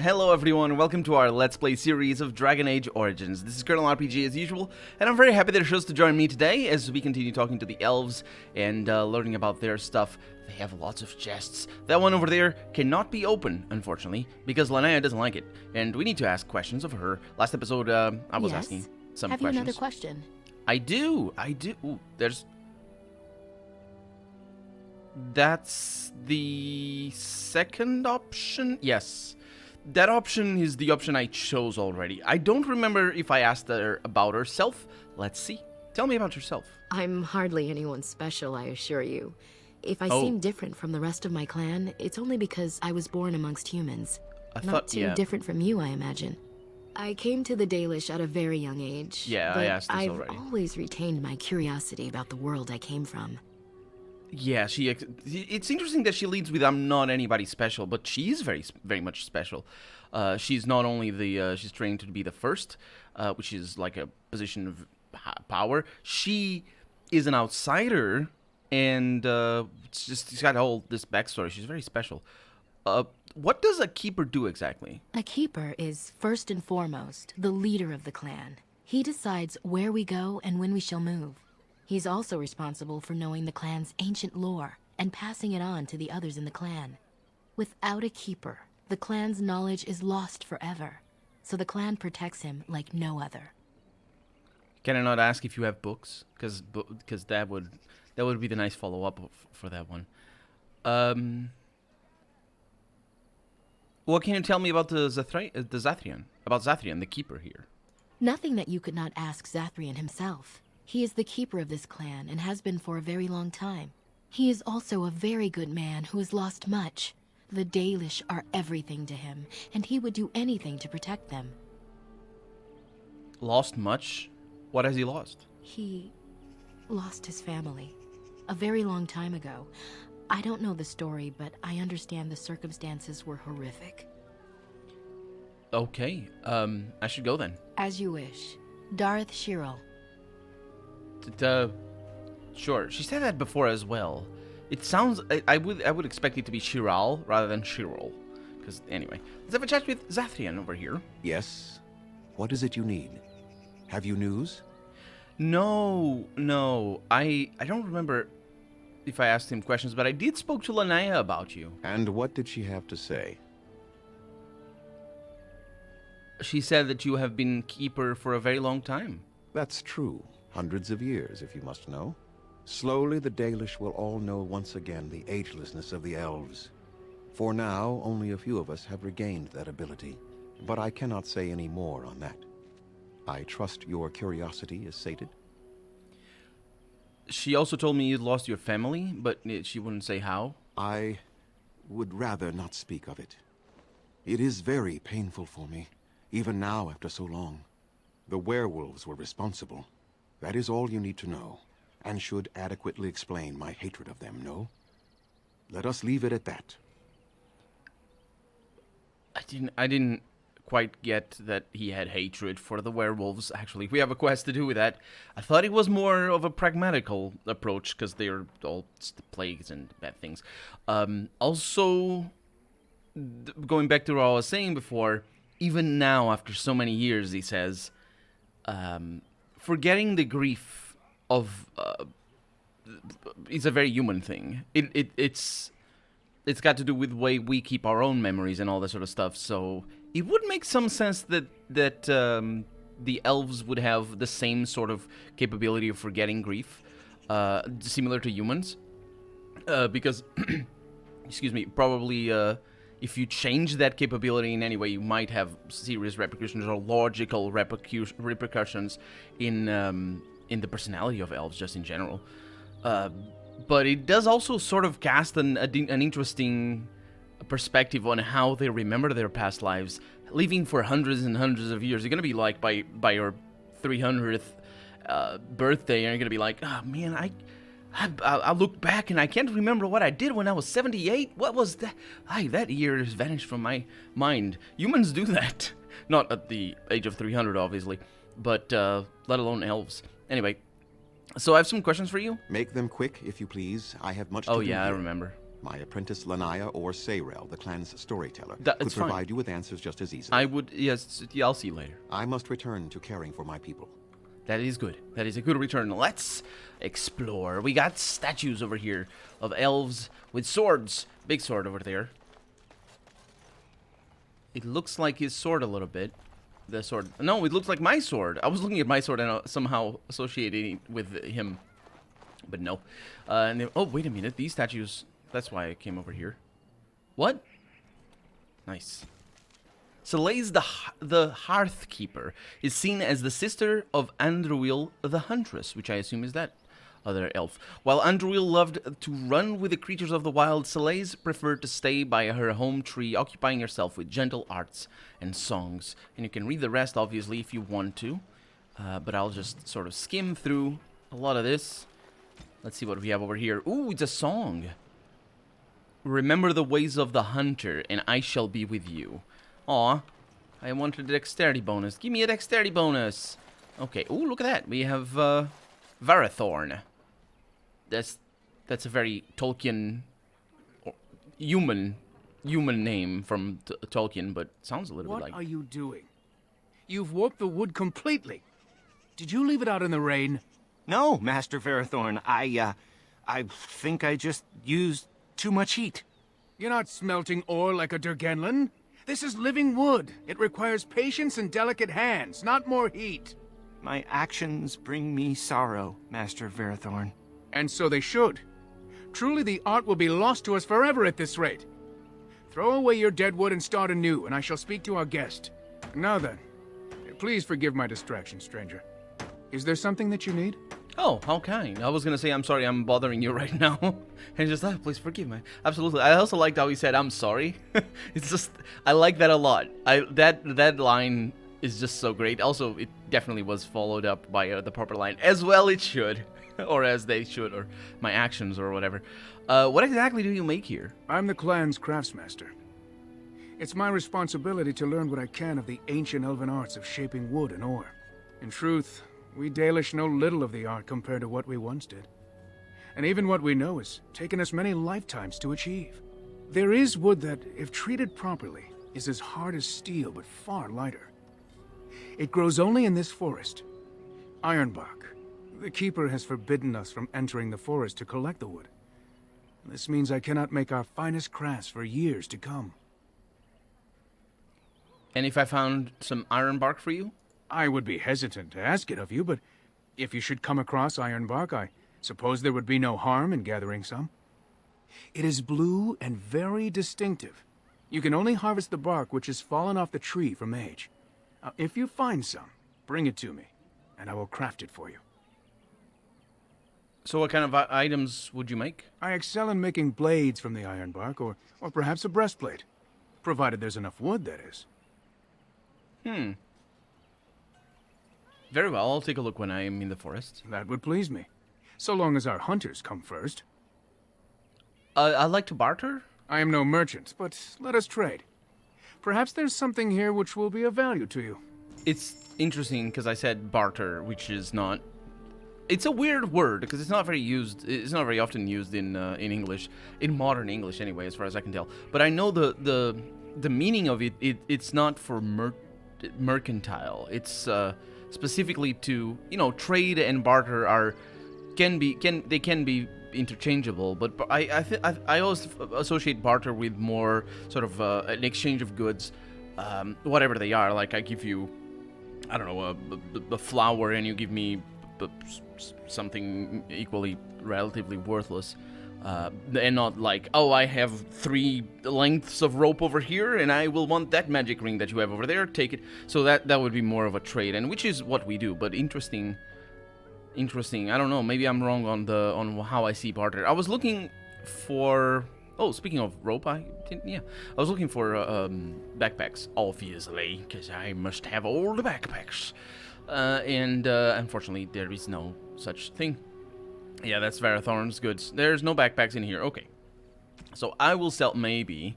Hello everyone, welcome to our Let's Play series of Dragon Age Origins. This is Colonel RPG as usual, and I'm very happy that you chose to join me today as we continue talking to the elves and learning about their stuff. They have lots of chests. That one over there cannot be open, unfortunately, because Linnea doesn't like it, and we need to ask questions of her. Last episode, I was asking some questions. Have you another question? I do. Ooh, That's the second option? Yes. That option is the option I chose already. I don't remember if I asked her about herself. Let's see. Tell me about yourself. I'm hardly anyone special, I assure you. If I seem different from the rest of my clan, it's only because I was born amongst humans. Not too different from you, I imagine. I came to the Dalish at a very young age. Yeah, but I asked this already. I've always retained my curiosity about the world I came from. Yeah, it's interesting that she leads with "I'm not anybody special," but she is very much special. She's not only she's trained to be the first, which is like a position of power. She is an outsider, and she's got all this backstory. She's very special. What does a keeper do exactly? A keeper is, first and foremost, the leader of the clan. He decides where we go and when we shall move. He's also responsible for knowing the clan's ancient lore and passing it on to the others in the clan. Without a keeper, the clan's knowledge is lost forever, so the clan protects him like no other. Can I not ask if you have books? Because that would be the nice follow-up for that one. What can you tell me about the Zathrian? About Zathrian, the keeper here? Nothing that you could not ask Zathrian himself. He is the keeper of this clan and has been for a very long time. He is also a very good man who has lost much. The Dalish are everything to him, and he would do anything to protect them. Lost much? What has he lost? He lost his family a very long time ago. I don't know the story, but I understand the circumstances were horrific. Okay, I should go then. As you wish. Darth Shirel. Sure. She said that before as well. It sounds... I would expect it to be Shiral rather than Shirol. Because, anyway. Let's have a chat with Zathrian over here. Yes? What is it you need? Have you news? No. I don't remember if I asked him questions, but I did spoke to Linnea about you. And what did she have to say? She said that you have been keeper for a very long time. That's true. Hundreds of years, if you must know. Slowly, the Dalish will all know once again the agelessness of the elves. For now, only a few of us have regained that ability, but I cannot say any more on that. I trust your curiosity is sated. She also told me you'd lost your family, but she wouldn't say how. I would rather not speak of it. It is very painful for me, even now after so long. The werewolves were responsible. That is all you need to know, and should adequately explain my hatred of them, no? Let us leave it at that. I didn't quite get that he had hatred for the werewolves, actually. We have a quest to do with that. I thought it was more of a pragmatical approach, because they're all plagues and bad things. Also, going back to what I was saying before, even now, after so many years, he says... forgetting the grief of is a very human thing. It's got to do with the way we keep our own memories and all that sort of stuff. So it would make some sense that the elves would have the same sort of capability of forgetting grief, similar to humans, because excuse me, probably. If you change that capability in any way, you might have serious repercussions or logical repercussions in the personality of elves, just in general. But it does also sort of cast an interesting perspective on how they remember their past lives, living for hundreds and hundreds of years. You're gonna be like by your 300th birthday, and you're gonna be like, oh man, I look back and I can't remember what I did when I was 78. What was that? That year has vanished from my mind. Humans do that. Not at the age of 300, obviously, but let alone elves. Anyway, so I have some questions for you. Make them quick, if you please. I have much to do Oh yeah, I here. remember. My apprentice Lanaya or Sayrel, the clan's storyteller, It's could fine. provide you with answers just as easily. I would, yes, yeah, I'll see you later. I must return to caring for my people. That is good. That is a good return. Let's explore. We got statues over here of elves with swords. Big sword over there. It looks like his sword a little bit. The sword. No, it looks like my sword. I was looking at my sword and somehow associating it with him. But no. And then, oh, wait a minute. These statues. That's why I came over here. What? Nice. Selaise the Hearthkeeper is seen as the sister of Andruil the Huntress, which I assume is that other elf. While Andruil loved to run with the creatures of the wild, Selaise preferred to stay by her home tree, occupying herself with gentle arts and songs. And you can read the rest, obviously, if you want to. But I'll just sort of skim through a lot of this. Let's see what we have over here. Ooh, it's a song. Remember the ways of the hunter, and I shall be with you. Aw, I wanted a dexterity bonus. Give me a dexterity bonus. Okay, ooh, look at that. We have Varathorn. That's a very Tolkien human name from Tolkien, but sounds a little bit like. What are you doing? You've warped the wood completely. Did you leave it out in the rain? No, Master Varathorn. I think I just used too much heat. You're not smelting ore like a Durgenlin. This is living wood. It requires patience and delicate hands, not more heat. My actions bring me sorrow, Master Varathorn. And so they should. Truly the art will be lost to us forever at this rate. Throw away your dead wood and start anew, and I shall speak to our guest. Now then, please forgive my distraction, stranger. Is there something that you need? Oh, how kind. I was going to say, I'm sorry I'm bothering you right now. And just, please forgive me. Absolutely. I also liked how he said, I'm sorry. It's just, I like that a lot. That line is just so great. Also, it definitely was followed up by the proper line. As well it should. Or as they should. Or my actions or whatever. What exactly do you make here? I'm the clan's craftsmaster. It's my responsibility to learn what I can of the ancient elven arts of shaping wood and ore. In truth, we Dalish know little of the art compared to what we once did. And even what we know has taken us many lifetimes to achieve. There is wood that, if treated properly, is as hard as steel but far lighter. It grows only in this forest. Ironbark. The Keeper has forbidden us from entering the forest to collect the wood. This means I cannot make our finest crafts for years to come. And if I found some ironbark for you? I would be hesitant to ask it of you, but if you should come across ironbark, I suppose there would be no harm in gathering some. It is blue and very distinctive. You can only harvest the bark which has fallen off the tree from age. If you find some, bring it to me, and I will craft it for you. So what kind of items would you make? I excel in making blades from the ironbark, or perhaps a breastplate. Provided there's enough wood, that is. Very well, I'll take a look when I am in the forest. That would please me. So long as our hunters come first. I'd like to barter? I am no merchant, but let us trade. Perhaps there's something here which will be of value to you. It's interesting because I said barter, which is not... It's a weird word because it's not very used. It's not very often used in English, in modern English anyway, as far as I can tell. But I know the meaning of it. It's not for mercantile. It's specifically to trade and barter can be interchangeable. But I always associate barter with more sort of an exchange of goods, whatever they are. Like I give you, I don't know, a flower, and you give me something equally relatively worthless, and not like, oh, I have 3 lengths of rope over here and I will want that magic ring that you have over there, take it. So that would be more of a trade, and which is what we do. But interesting. I don't know, maybe I'm wrong on how I see barter. I was looking for, speaking of rope, I was looking for backpacks, obviously, because I must have all the backpacks. And unfortunately, there is no such thing. Yeah, that's Varathorn's goods. There's no backpacks in here. Okay. So I will sell, maybe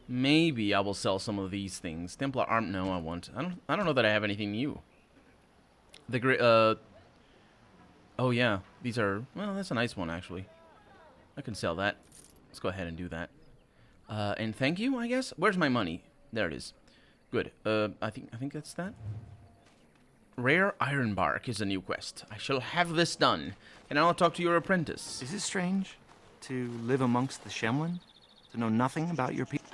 I will sell some of these things. Templar arm, no, I won't. I don't know that I have anything new. Oh yeah, these are, well, that's a nice one, actually. I can sell that. Let's go ahead and do that. And thank you, I guess. Where's my money? There it is. Good. I think that's that. Rare iron bark is a new quest. I shall have this done, and I'll talk to your apprentice. Is it strange to live amongst the Shemlin? To know nothing about your people?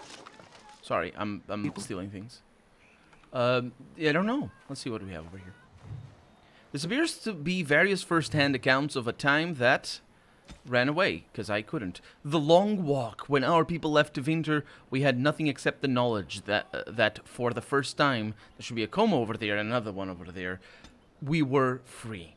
Sorry, I'm stealing things. Yeah, I don't know. Let's see what we have over here. This appears to be various first-hand accounts of a time that ran away, because I couldn't. The long walk. When our people left to winter, we had nothing except the knowledge that for the first time, there should be a comb over there and another one over there, we were free.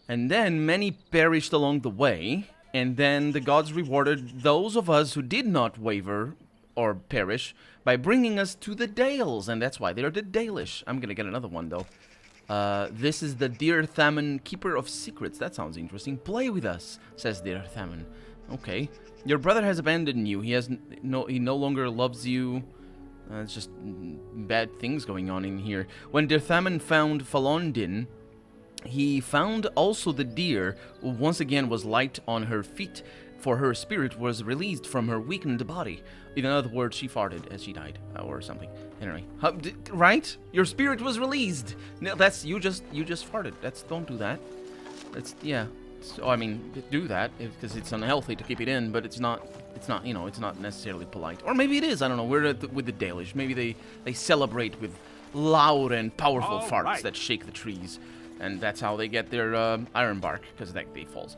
And then many perished along the way, and then the gods rewarded those of us who did not waver or perish by bringing us to the Dales, and that's why they're the Dalish. I'm gonna get another one, though. This is the Dear Thaman, Keeper of Secrets. That sounds interesting. Play with us, says Dear Thaman. Okay. Your brother has abandoned you. He no longer loves you. It's just bad things going on in here. When Dear Thaman found Falondin, he found also the deer, who once again was light on her feet, for her spirit was released from her weakened body. In other words, she farted as she died, or something. Anyway, right? Your spirit was released. No, that's you just farted. Don't do that. That's yeah. So I mean, do that because it's unhealthy to keep it in, but it's not it's not necessarily polite. Or maybe it is. I don't know. We're with the Dalish. Maybe they celebrate with loud and powerful farts that shake the trees, and that's how they get their iron bark, because that day falls.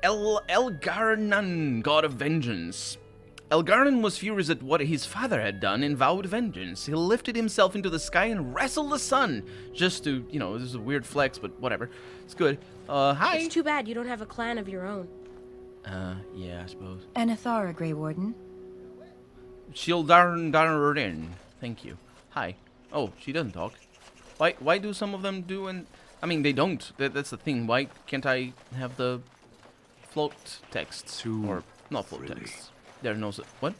Elgarnan, god of vengeance. Elgarnan was furious at what his father had done and vowed vengeance. He lifted himself into the sky and wrestled the sun, just to, this is a weird flex, but whatever. It's good. Hi. It's too bad you don't have a clan of your own. Yeah, I suppose. Anathara, Grey Warden. Shildarn. Thank you. Hi. Oh, she doesn't talk. Why do some of them do and... I mean, they don't. That's the thing. Why can't I have the float texts? Or not float texts. There's no... What?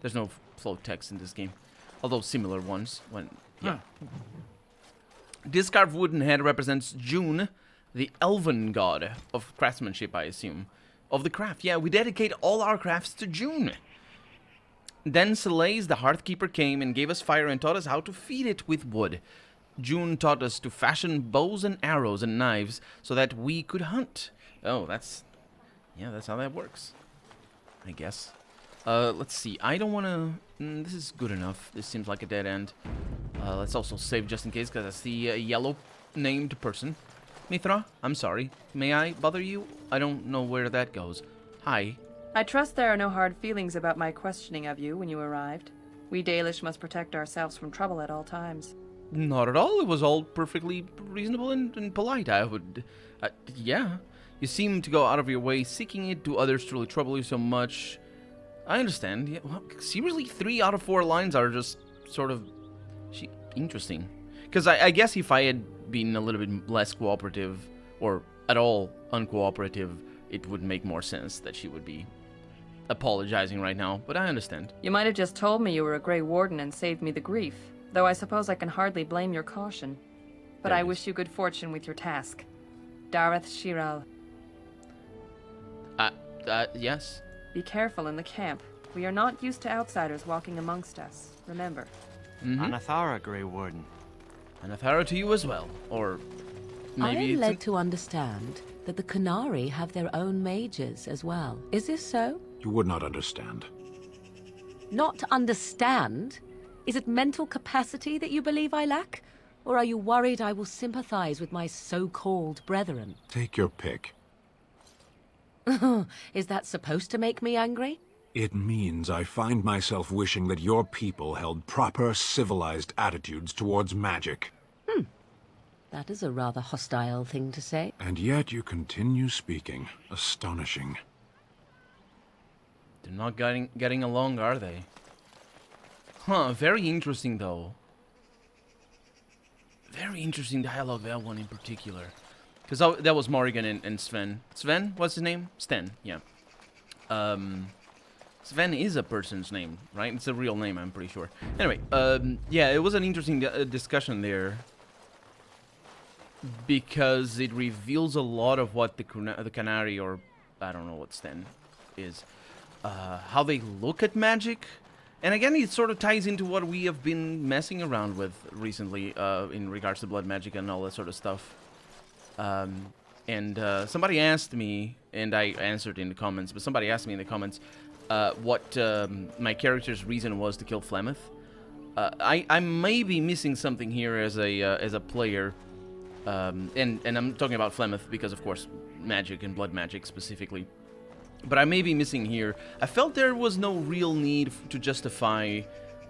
There's no float text in this game. Although similar ones. Yeah. This carved wooden head represents June, the Elven god of craftsmanship, I assume. Of the craft. Yeah, we dedicate all our crafts to June. Then Selays, the Hearthkeeper, came and gave us fire and taught us how to feed it with wood. June taught us to fashion bows and arrows and knives so that we could hunt. Oh, that's how that works, I guess. Let's see. I don't want to... this is good enough. This seems like a dead end. Let's also save just in case, because I see a yellow-named person. Mithra, I'm sorry. May I bother you? I don't know where that goes. Hi. I trust there are no hard feelings about my questioning of you when you arrived. We Dalish must protect ourselves from trouble at all times. Not at all. It was all perfectly reasonable and polite. I would... yeah. You seem to go out of your way seeking it. Do others truly trouble you so much? I understand. Yeah, well, seriously, 3 out of 4 lines are just sort of... interesting. Because I guess if I had been a little bit less cooperative, or at all uncooperative, it would make more sense that she would be apologizing right now, but I understand. You might have just told me you were a Grey Warden and saved me the grief, though I suppose I can hardly blame your caution. But I wish you good fortune with your task. Dareth Shiral. Yes? Be careful in the camp. We are not used to outsiders walking amongst us, remember. Anathara, Grey Warden. Anathara to you as well, or maybe I am it's led to understand that the Canary have their own mages as well. Is this so? You would not understand. Not understand? Is it mental capacity that you believe I lack? Or are you worried I will sympathize with my so-called brethren? Take your pick. Is that supposed to make me angry? It means I find myself wishing that your people held proper, civilized attitudes towards magic. That is a rather hostile thing to say. And yet you continue speaking. Astonishing. They're not getting along, are they? Huh, very interesting, though. Very interesting dialogue, that one in particular. Because that was Morrigan and Sven. Sven? What's his name? Sten, yeah. Sven is a person's name, right? It's a real name, I'm pretty sure. Anyway, yeah, it was an interesting discussion there. Because it reveals a lot of what the Canary, or I don't know what Sten is how they look at magic. And again, it sort of ties into what we have been messing around with recently in regards to blood magic and all that sort of stuff. And somebody asked me, and I answered in the comments, but somebody asked me in the comments what my character's reason was to kill Flemeth. I may be missing something here as a player, and I'm talking about Flemeth because, of course, magic and blood magic specifically. But I may be missing here. I felt there was no real need to justify,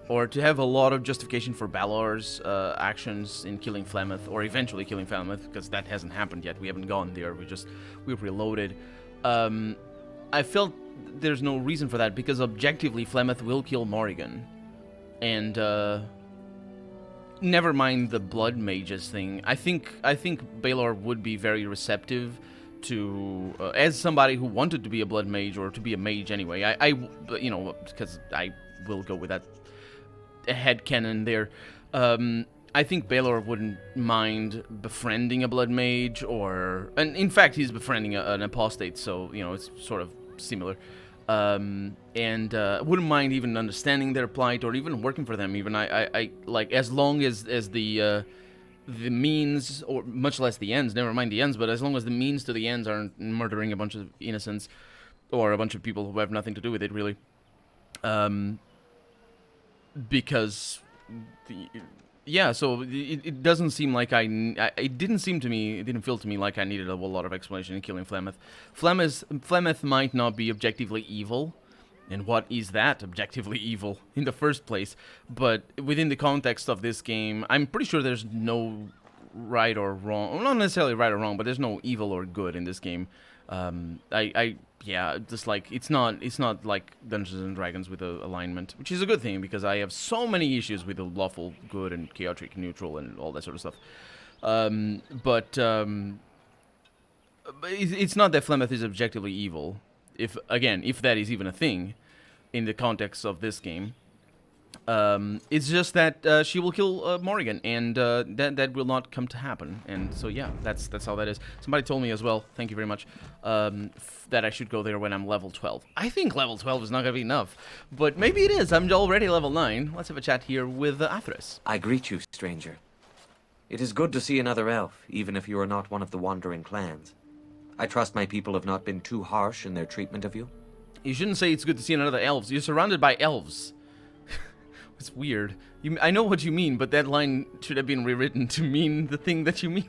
or to have a lot of justification for Balor's actions in killing Flemeth, or eventually killing Flemeth, because that hasn't happened yet. We haven't gone there. We've reloaded. I felt there's no reason for that because objectively Flemeth will kill Morrigan, and never mind the blood mages thing. I think Balor would be very receptive to, as somebody who wanted to be a blood mage, or to be a mage anyway. I you know, because I will go with that headcanon there. I think Balor wouldn't mind befriending a blood mage, and in fact, he's befriending an apostate, so you know it's sort of similar. And wouldn't mind even understanding their plight, or even working for them. Even I like, as long as the means, or much less the ends, never mind the ends, but as long as the means to the ends aren't murdering a bunch of innocents, or a bunch of people who have nothing to do with it, really. Because, so it doesn't seem like it didn't feel to me like I needed a whole lot of explanation in killing Flemeth. Flemeth might not be objectively evil, and what is that objectively evil in the first place? But within the context of this game, I'm pretty sure there's no right or wrong. Well, not necessarily right or wrong, but there's no evil or good in this game. Just like it's not like Dungeons and Dragons with a alignment, which is a good thing because I have so many issues with the lawful good and chaotic neutral and all that sort of stuff. But it's not that Flemeth is objectively evil. If that is even a thing in the context of this game. It's just that she will kill Morrigan, and that will not come to happen. And so yeah, that's how that is. Somebody told me as well, thank you very much, that I should go there when I'm level 12. I think level 12 is not going to be enough, but maybe it is. I'm already level 9. Let's have a chat here with Athras. I greet you, stranger. It is good to see another elf, even if you are not one of the wandering clans. I trust my people have not been too harsh in their treatment of you. You shouldn't say it's good to see another elves. You're surrounded by elves. It's weird. I know what you mean, but that line should have been rewritten to mean the thing that you mean.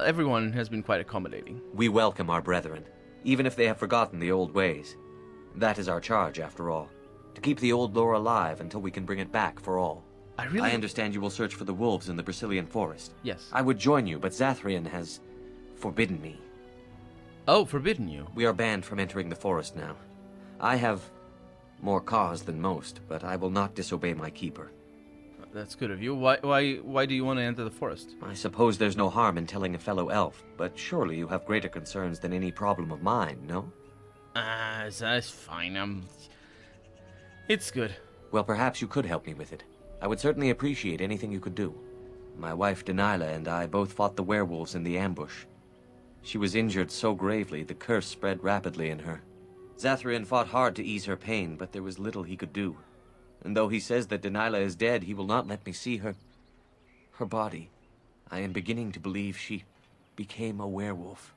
Everyone has been quite accommodating. We welcome our brethren, even if they have forgotten the old ways. That is our charge, after all, to keep the old lore alive until we can bring it back for all. I understand you will search for the wolves in the Brazilian forest. Yes. I would join you, but Zathrian has forbidden me. Oh, forbidden you? We are banned from entering the forest now. I have more cause than most, but I will not disobey my keeper. That's good of you. Why do you want to enter the forest? I suppose there's no harm in telling a fellow elf, but surely you have greater concerns than any problem of mine, no? That's fine. It's good. Well, perhaps you could help me with it. I would certainly appreciate anything you could do. My wife Daniela and I both fought the werewolves in the ambush. She was injured so gravely, the curse spread rapidly in her. Zathrian fought hard to ease her pain, but there was little he could do. And though he says that Daniela is dead, he will not let me see her body. I am beginning to believe she became a werewolf,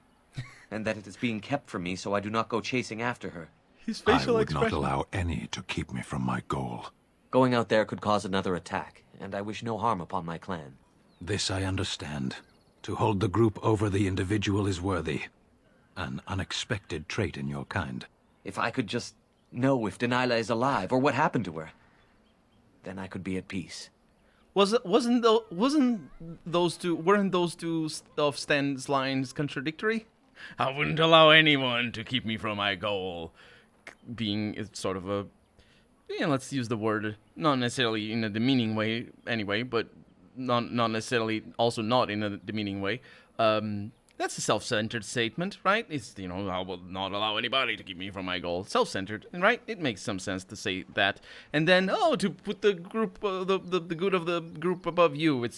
and that it is being kept from me so I do not go chasing after her. His facial I would expression. not allow any to keep me from my goal. Going out there could cause another attack, and I wish no harm upon my clan. This I understand. To hold the group over the individual is worthy. An unexpected trait in your kind. If I could just know if Daniela is alive, or what happened to her, then I could be at peace. Weren't those two of Stan's lines contradictory? I wouldn't allow anyone to keep me from my goal. Being sort of a, let's use the word, not necessarily in a demeaning way anyway, but not necessarily also not in a demeaning way. That's a self-centered statement, right? It's, I will not allow anybody to keep me from my goal. Self-centered, right? It makes some sense to say that. And then, to put the group, the good of the group above you,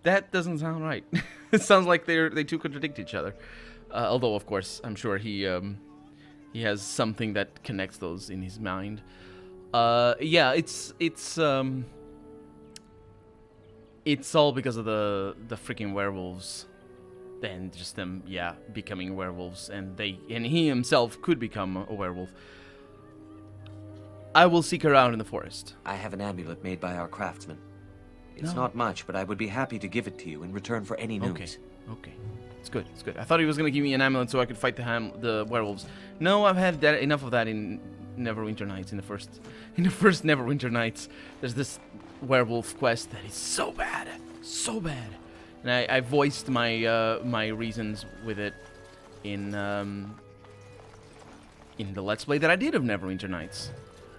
that doesn't sound right. It sounds like they two contradict each other. Although, of course, I'm sure he has something that connects those in his mind. Yeah, it's all because of the freaking werewolves, and just them, yeah, becoming werewolves, and he himself could become a werewolf. I will seek her out in the forest. I have an amulet made by our craftsman. It's not much, but I would be happy to give it to you in return for any news. Okay. It's good. I thought he was gonna give me an amulet so I could fight the werewolves. No, I've had enough of that in Neverwinter Nights. In the first Neverwinter Nights, there's this werewolf quest that is so bad, and I voiced my reasons with it in the Let's Play that I did of Neverwinter Nights.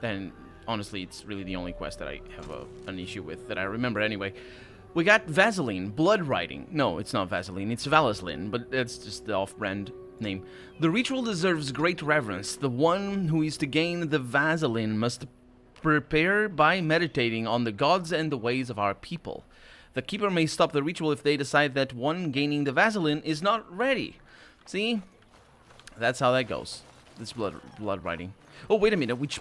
And honestly, it's really the only quest that I have an issue with, that I remember anyway. We got Vaseline, blood writing. No, it's not Vaseline, it's Valislin, but that's just the off-brand name. The ritual deserves great reverence. The one who is to gain the Vaseline must prepare by meditating on the gods and the ways of our people. The keeper may stop the ritual if they decide that one gaining the Vaseline is not ready. See? That's how that goes. This blood writing. Oh, wait a minute,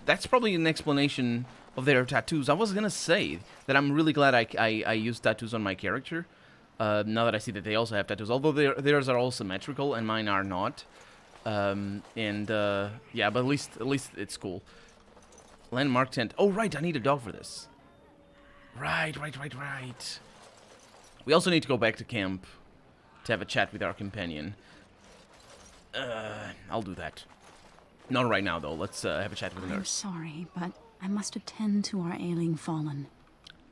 that's probably an explanation of their tattoos. I was gonna say that I'm really glad I used tattoos on my character. Now that I see that they also have tattoos, although theirs are all symmetrical and mine are not. Yeah, but at least it's cool. Landmark tent. Oh right, I need a dog for this. Right. We also need to go back to camp to have a chat with our companion. I'll do that. Not right now, though. Let's have a chat with the nurse. I'm sorry, but I must attend to our ailing fallen.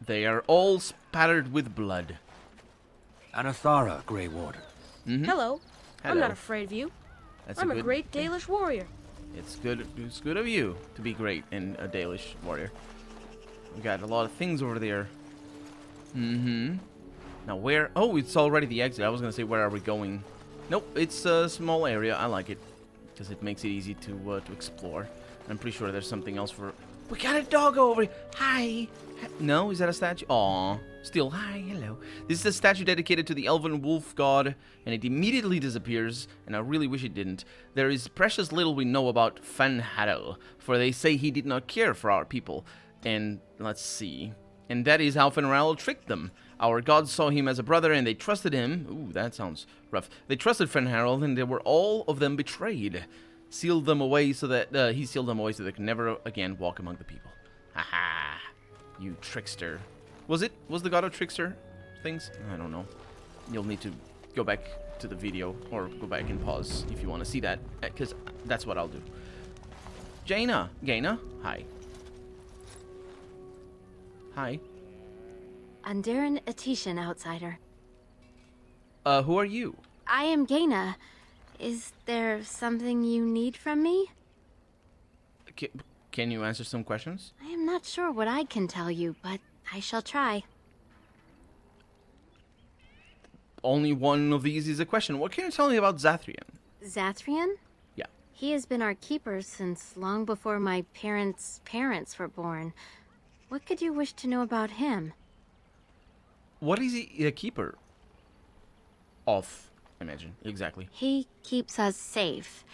They are all spattered with blood. Anathara, Grey Warden. Hello. I'm not afraid of you. I'm a great Dalish warrior. It's good of you to be great and a Dalish warrior. We got a lot of things over there. Now where? Oh, it's already the exit. I was gonna say, where are we going? Nope, it's a small area. I like it because it makes it easy to explore. I'm pretty sure there's something else for. We got a dog over here. Hi. No, is that a statue? Aw, still hi, hello. This is a statue dedicated to the Elven wolf god, and it immediately disappears, and I really wish it didn't. There is precious little we know about Fenharel, for they say he did not care for our people. And let's see. And that is how Fenharel tricked them. Our gods saw him as a brother, and they trusted him. Ooh, that sounds rough. They trusted Fenharel, and they were all of them betrayed. Sealed them away so that he sealed them away so they could never again walk among the people. Haha. You trickster. Was the god of trickster things? I don't know. You'll need to go back to the video or go back and pause if you want to see that, because that's what I'll do. Jaina. Hi. Hi. Andaran Atishan, outsider. Who are you? I am Gaina. Is there something you need from me? Can you answer some questions? I am not sure what I can tell you, but I shall try. Only one of these is a question. What can you tell me about Zathrian? Zathrian? Yeah. He has been our keeper since long before my parents' parents were born. What could you wish to know about him? What is he a keeper of, I imagine, exactly? He keeps us safe,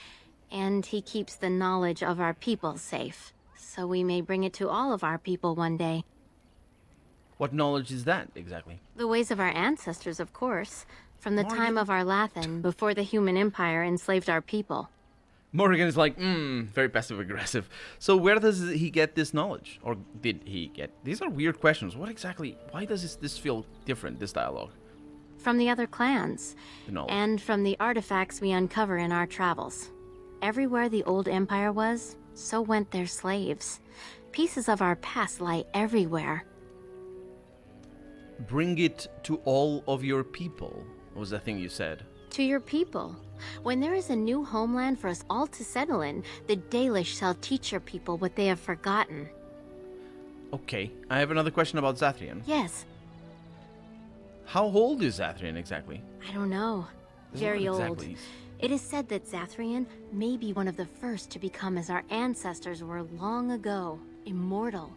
and he keeps the knowledge of our people safe, so we may bring it to all of our people one day. What knowledge is that, exactly? The ways of our ancestors, of course, from the time of our Lathan, before the human empire enslaved our people. Morgan is like, very passive-aggressive. So where does he get this knowledge? Or did he get... These are weird questions. What exactly... Why does this feel different, this dialogue? From the other clans, The knowledge. and from the artifacts we uncover in our travels. Everywhere the old empire was, so went their slaves. Pieces of our past lie everywhere. Bring it to all of your people, was the thing you said. To your people. When there is a new homeland for us all to settle in, the Dalish shall teach your people what they have forgotten. Okay, I have another question about Zathrian. Yes. How old is Zathrian exactly? I don't know. Very What old. exactly? It is said that Zathrian may be one of the first to become as our ancestors were long ago, immortal.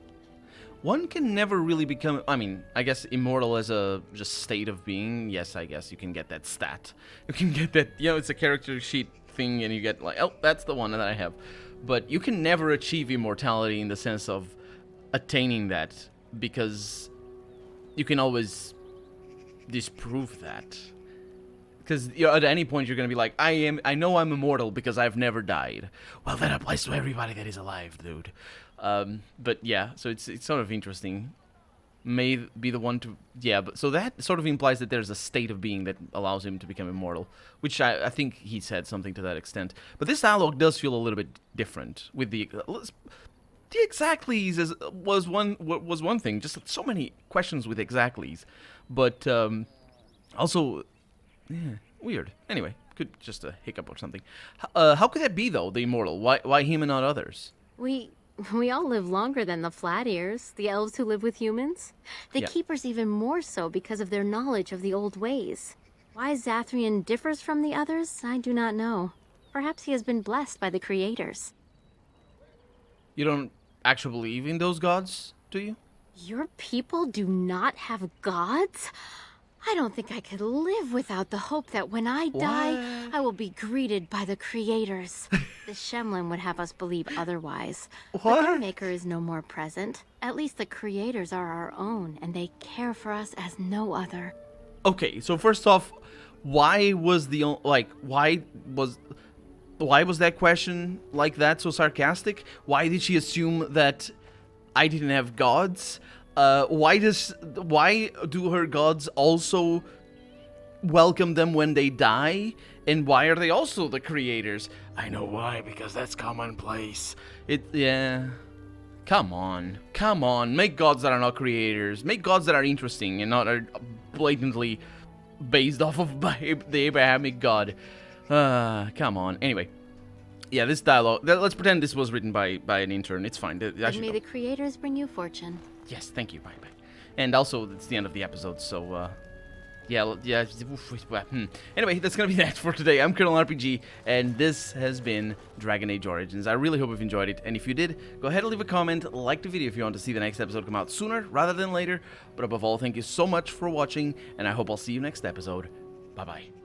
one can never really become, I mean, I guess immortal as a just state of being. Yes, I guess you can get that stat. You can get that, you know, it's a character sheet thing and you get like, oh, that's the one that I have. But you can never achieve immortality in the sense of attaining that, because you can always disprove that. Because at any point you're going to be like, I know I'm immortal because I've never died. Well, that applies to everybody that is alive, dude. But yeah, so it's sort of interesting. May be the one to, yeah, but so that sort of implies that there's a state of being that allows him to become immortal, which I think he said something to that extent. But this dialogue does feel a little bit different with the exactly's was one thing, just so many questions with exactlys, but also. Yeah, weird. Anyway, could just a hiccup or something. How could that be, though, the immortal? Why him and not others? We all live longer than the Flat Ears, the elves who live with humans. The Keepers even more so because of their knowledge of the old ways. Why Zathrian differs from the others, I do not know. Perhaps he has been blessed by the creators. You don't actually believe in those gods, do you? Your people do not have gods? I don't think I could live without the hope that when I die, I will be greeted by the creators. The Shemlin would have us believe otherwise. But their maker is no more present. At least the creators are our own, and they care for us as no other. Okay, so first off, why was that question like that so sarcastic? Why did she assume that I didn't have gods? Why do her gods also welcome them when they die? And why are they also the creators? I know why, because that's commonplace. Yeah. Come on. Make gods that are not creators. Make gods that are interesting and not are blatantly based off of the Abrahamic god. Come on. Anyway. Yeah, this dialogue. Let's pretend this was written by an intern. It's fine. And may the creators bring you fortune. Yes, thank you. Bye. And also, it's the end of the episode, so, yeah. Anyway, that's gonna be that for today. I'm Colonel RPG, and this has been Dragon Age Origins. I really hope you've enjoyed it, and if you did, go ahead and leave a comment, like the video if you want to see the next episode come out sooner rather than later. But above all, thank you so much for watching, and I hope I'll see you next episode. Bye-bye.